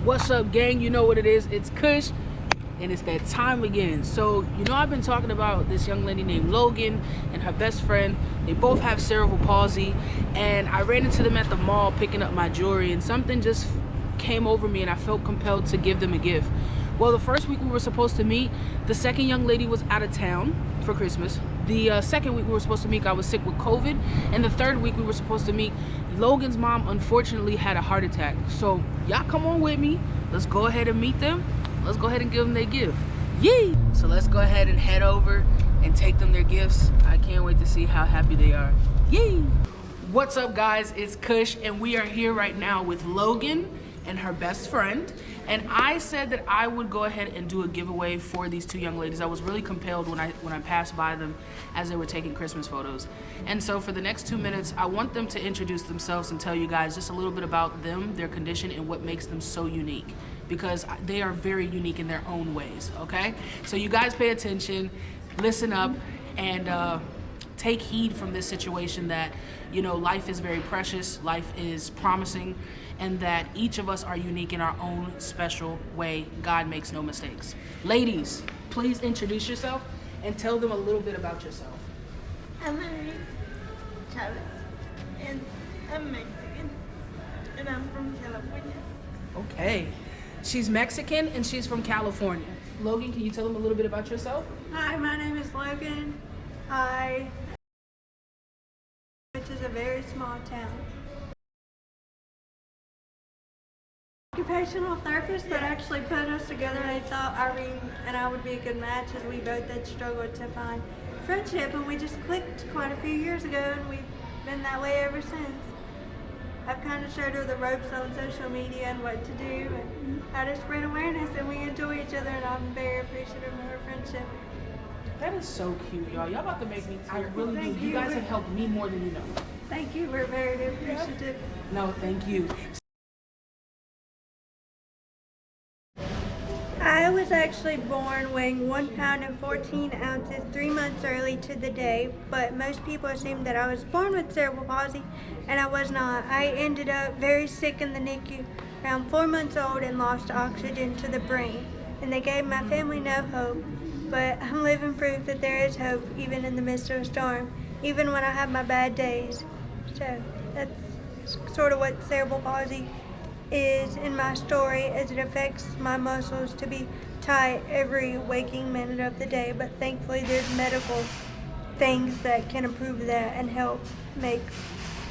What's up, gang? You know what it is. It's Kush, and it's that time again. So, you know, I've been talking about this young lady named Logan and her best friend. They both have cerebral palsy, and I ran into them at the mall picking up my jewelry, and something just came over me, and I felt compelled to give them a gift. Well, the first week we were supposed to meet, the second young lady was out of town for Christmas. The second week we were supposed to meet, I was sick with COVID. And the third week we were supposed to meet, Logan's mom unfortunately had a heart attack. So y'all come on with me. Let's go ahead and meet them. Let's go ahead and give them their gift. Yay! So let's go ahead and head over and take them their gifts. I can't wait to see how happy they are. Yay! What's up, guys? It's Kush, and we are here right now with Logan and her best friend. And I said that I would go ahead and do a giveaway for these two young ladies. I was really compelled when I passed by them as they were taking Christmas photos. And so for the next 2 minutes, I want them to introduce themselves and tell you guys just a little bit about them, their condition, and what makes them so unique. Because they are very unique in their own ways, okay? So you guys pay attention, listen up, and take heed from this situation that, you know, life is very precious, life is promising, and that each of us are unique in our own special way. God makes no mistakes. Ladies, please introduce yourself and tell them a little bit about yourself. I'm Chavez, and I'm Mexican, and I'm from California. Okay. She's Mexican and she's from California. Logan, can you tell them a little bit about yourself? Hi, my name is Logan. Which is a very small town. Occupational therapist that actually put us together. They thought IRENE and I would be a good match, as we both had struggled to find friendship, and we just clicked quite a few years ago, and we've been that way ever since. I've kind of showed her the ropes on social media and what to do, and how to spread awareness, and we enjoy each other, and I'm very appreciative of her friendship. That is so cute, y'all. Y'all about to make me tear. I really do. Thank You you. guys have helped me more than you know. Thank you. We're very appreciative. No, thank you. I was actually born weighing 1 pound and 14 ounces 3 months early to the day, but most people assumed that I was born with cerebral palsy, and I was not. I ended up very sick in the NICU, around 4 months old, and lost oxygen to the brain, and they gave my family no hope. But I'm living proof that there is hope even in the midst of a storm, even when I have my bad days. So that's sort of what cerebral palsy is in my story, as it affects my muscles to be tight every waking minute of the day. But thankfully there's medical things that can improve that and help make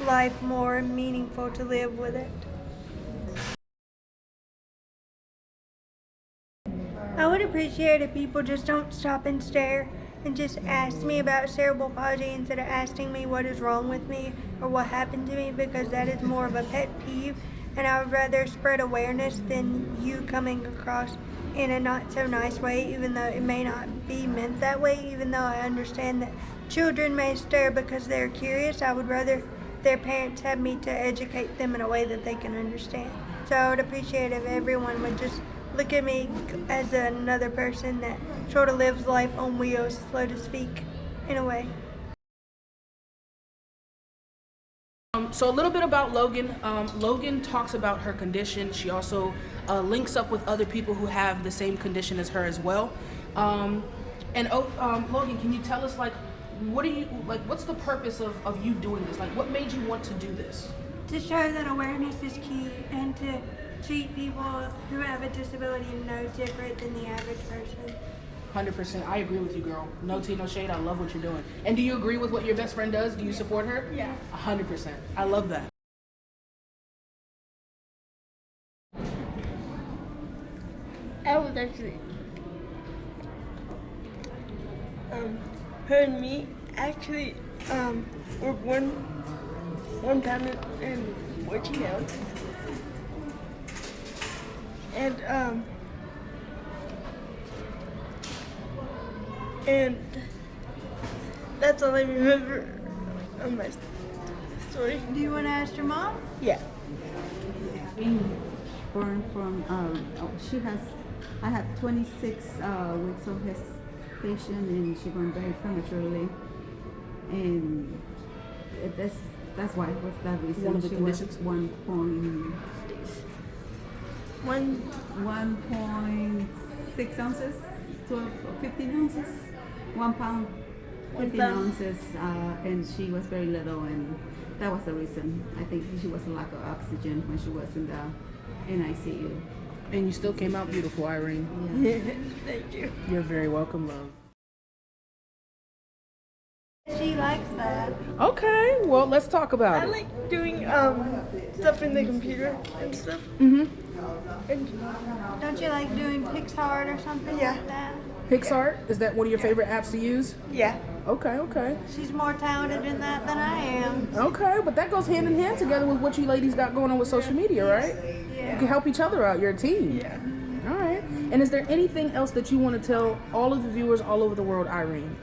life more meaningful to live with it. I would appreciate if people just don't stop and stare and just ask me about cerebral palsy instead of asking me what is wrong with me or what happened to me, because that is more of a pet peeve, and I would rather spread awareness than you coming across in a not so nice way, even though it may not be meant that way. Even though I understand that children may stare because they're curious, I would rather their parents have me to educate them in a way that they can understand. So I would appreciate if everyone would just look at me as another person that sort of lives life on wheels, so to speak, in a way. So a little bit about Logan. Logan talks about her condition. She also links up with other people who have the same condition as her as well. Logan, can you tell us, like, what's the purpose of you doing this? Like, what made you want to do this? To show that awareness is key, and to treat people who have a disability no different than the average person. 100%. I agree with you, girl. No tea, no shade. I love what you're doing. And do you agree with what your best friend does? Do you support her? Yeah. 100%. I love that. I was actually, her and me actually were one pound and 14 ounces. And that's all I remember of my story. Do you want to ask your mom? Yeah. Born from, I had 26 weeks of gestation, and she born very prematurely, and that's why it was that reason. One of the she conditions? was 1 point One. 1.6 ounces, 12 or 15 ounces, 1 pound, 15 ounces, and she was very little, and that was the reason. I think she was a lack of oxygen when she was in the NICU. And you still came out beautiful, Irene. Yeah. Thank you. You're very welcome, love. She likes that. Okay, well, let's talk about I it. like doing stuff in the computer and stuff. Mm-hmm. And Don't you like doing Pixar or something Yeah. like that? PixArt, is that one of your favorite apps to use? yeah. Okay, okay. She's more talented in that than I am. Okay, but that goes hand in hand together with what you ladies got going on with social media, right? You can help each other out. You're a team. Yeah. All right. And is there anything else that you want to tell all of the viewers all over the world, Irene?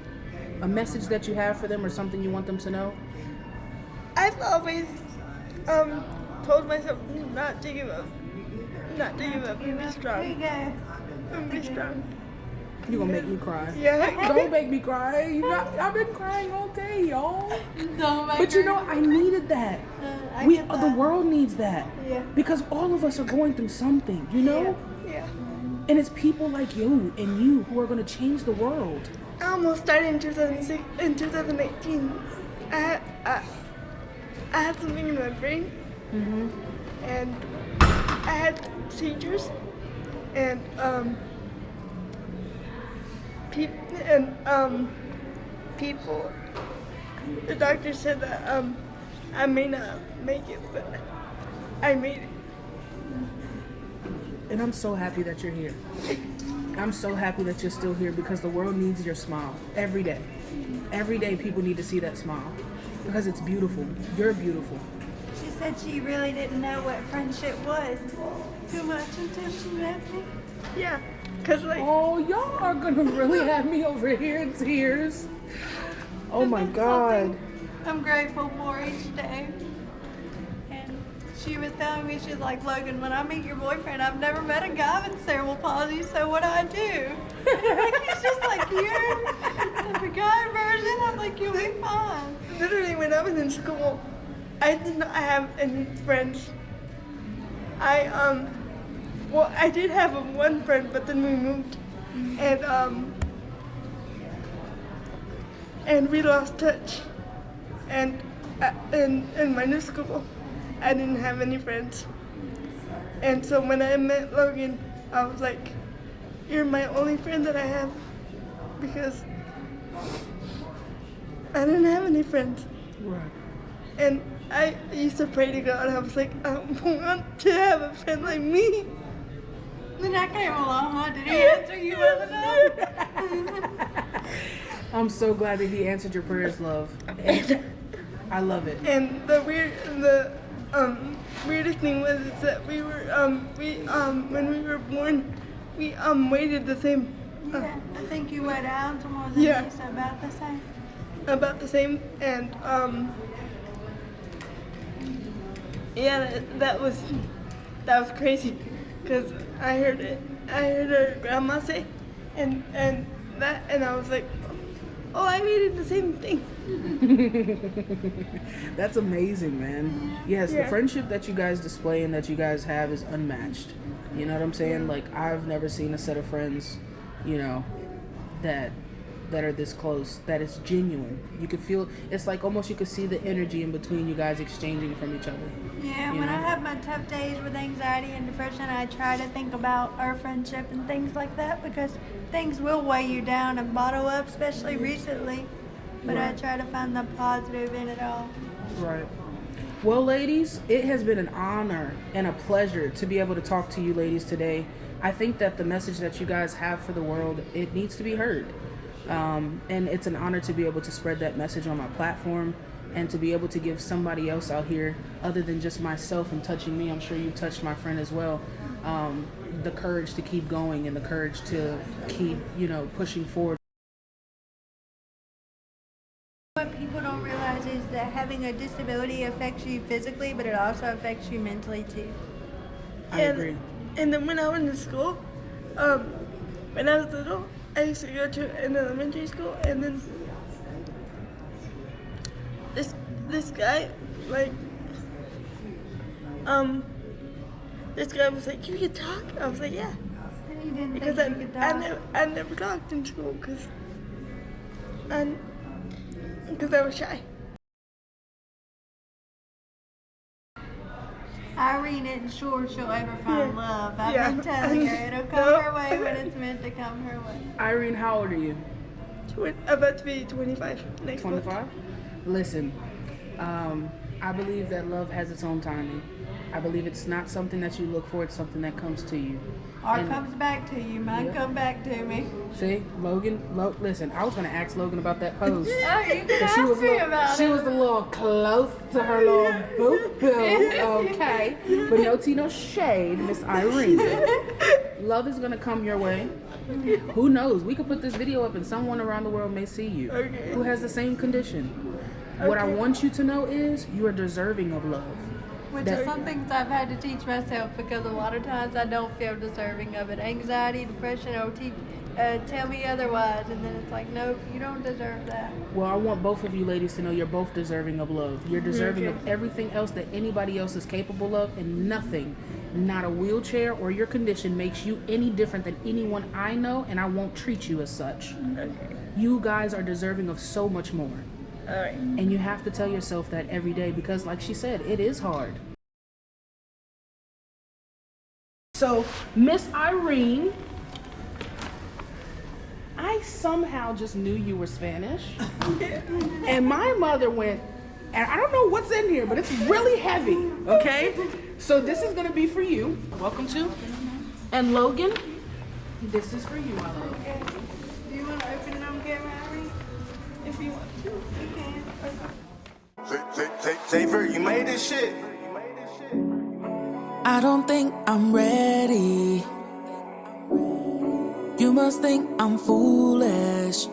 A message that you have for them or something you want them to know? I've always told myself not to give up. Not to give up and be There you strong. go. And be strong. You're going to make me cry. Yeah. Don't make me cry. I've been crying all day, y'all. Don't make But you her- know, I needed that. I We, get the that. world needs that. Yeah. Because all of us are going through something, you know? Yeah. And it's people like you and you who are going to change the world. I almost started in 2018. I had something in my brain, Mm-hmm. and I had seizures, and people. The doctor said that I may not make it, but I made it. And I'm so happy that you're here. I'm so happy that you're still here because the world needs your smile every day. Every day people need to see that smile because it's beautiful. You're beautiful. She said she really didn't know what friendship was too much until she met me. Yeah, cause like Oh, y'all are gonna really have me over here in tears. Oh my That's God. something I'm grateful for each day. And she was telling me, she's like, Logan, when I meet your boyfriend, I've never met a guy with cerebral palsy, so what do I do? He's just like, you're the guy version. I'm like, you'll be fine. literally when I was in school, I did not have any friends. Well, I did have one friend, but then we moved, and we lost touch. And in my new school, I didn't have any friends. And so when I met Logan, I was like, "You're my only friend that I have," because I didn't have any friends. Right. And I used to pray to God. I was like, I want to have a friend like me. Then I came along, huh? Did he answer you well enough? I'm so glad that he answered your prayers, love. And I love it. And the weirdest thing was is that we were when we were born, we waited the same. Yeah, I think you weighed ounce more than Yeah. me, so about the same. About the same, and yeah, that was crazy, because I heard her grandma say, and I was like, oh, I made it the same thing. That's amazing, man. Yes, the Yeah. friendship that you guys display and that you guys have is unmatched. You know what I'm saying? Like, I've never seen a set of friends, you know, that are this close, that is genuine. You could feel, it's like almost you could see the energy in between you guys exchanging from each other. Yeah, You when know? I have my tough days with anxiety and depression, I try to think about our friendship and things like that because things will weigh you down and bottle up, especially recently. But I Right. try to find the positive in it all. Right. Well, ladies, it has been an honor and a pleasure to be able to talk to you ladies today. I think that the message that you guys have for the world, it needs to be heard. And it's an honor to be able to spread that message on my platform and to be able to give somebody else out here, other than just myself and touching me, I'm sure you touched my friend as well, the courage to keep going and the courage to keep, you know, pushing forward. What people don't realize is that having a disability affects you physically, but it also affects you mentally too. I agree. And then when I went to school, when I was little, I used to go to an elementary school, and then this guy, like, this guy was like, you can talk? I was like, yeah. And you didn't Because think you could talk? I never talked in school because I was shy. Irene isn't sure she'll ever find love. I've Yeah. been telling her it'll come her way when it's meant to come her way. Irene, how old are you? About to be 25 next month. 25? Listen, I believe that love has its own timing. I believe it's not something that you look for, it's something that comes to you. Or And- comes back to you. Mine Yeah. come back to me. See, Logan, listen, I was going to ask Logan about that post. Oh, you can 'Cause ask me about she it. was a little close to her little boo-boo, okay? But no tea, no shade, Miss Irene. Love is going to come your way. Who knows? We could put this video up and someone around the world may see you Okay. who has the same condition. What I Okay. want you to know is you are deserving of love. Which That- is some things I've had to teach myself because a lot of times I don't feel deserving of it. Anxiety, depression, tell me otherwise. And then it's like, nope, you don't deserve that. Well, I want both of you ladies to know you're both deserving of love. You're deserving of everything else that anybody else is capable of, and nothing, not a wheelchair or your condition, makes you any different than anyone I know, and I won't treat you as such. Okay. You guys are deserving of so much more. All right. And you have to tell yourself that every day because, like she said, it is hard. So, Miss Irene, I somehow just knew you were Spanish. And my mother went, and I don't know what's in here, but it's really heavy, okay? So this is gonna be for you. Welcome to. And Logan, this is for you, my love. Okay. Do you want to open it on camera, Irene? If you want to. You can. Xavier, you made this shit. I don't think I'm ready. You must think I'm foolish.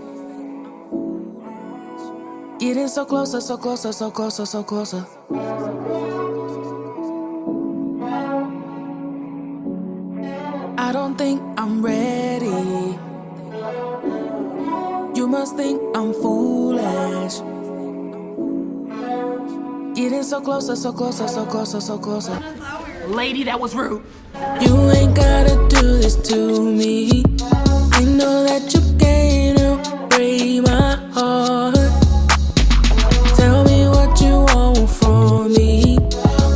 Getting so closer, so closer, so closer, so closer. I don't think I'm ready. You must think I'm foolish. Getting so closer, so closer, so closer, so closer. Lady, that was rude. You ain't gotta do this to me. I know that you came to break my heart. Tell me what you want from me.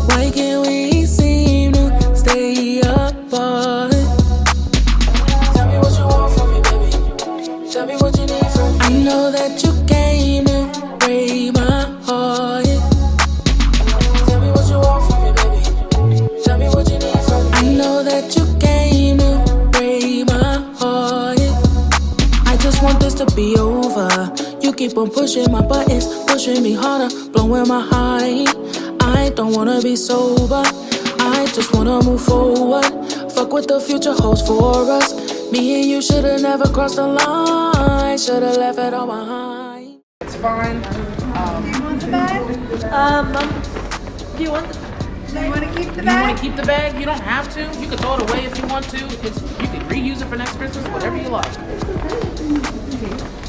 Why can't we seem to stay apart? Tell me what you want from me, baby. Tell me what you need from me. I know that you came to break my heart. Tell me what you want from me, baby. Tell me what you need from me. I know that you came to break my heart. I just want this to be over. You keep on pushing my buttons, pushing me harder, blowing my high. I don't wanna be sober, I just wanna move forward. Fuck what the future holds for us. Me and you should've never crossed the line, should've left it all behind. It's fine. Do you want the bag? Do you want the... Do you want to keep the You want bag? to keep the bag? You don't have to. You can throw it away if you want to. You can reuse it for next Christmas, whatever you like.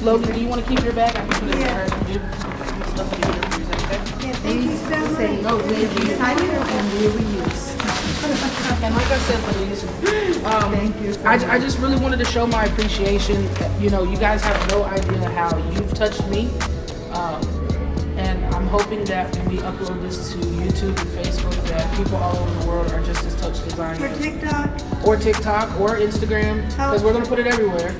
Logan, do you want to keep your bag? I can put it in her. You stuff it in here for you. Is that okay? Yeah, thank you so much. No, thank you. And like I said, ladies, thank you. I just really wanted to show my appreciation. You know, you guys have no idea how you've touched me. And I'm hoping that when we upload this to YouTube and Facebook, that people all over the world are just as touched as I For am. TikTok. Or TikTok, or Instagram, because we're going to put it everywhere.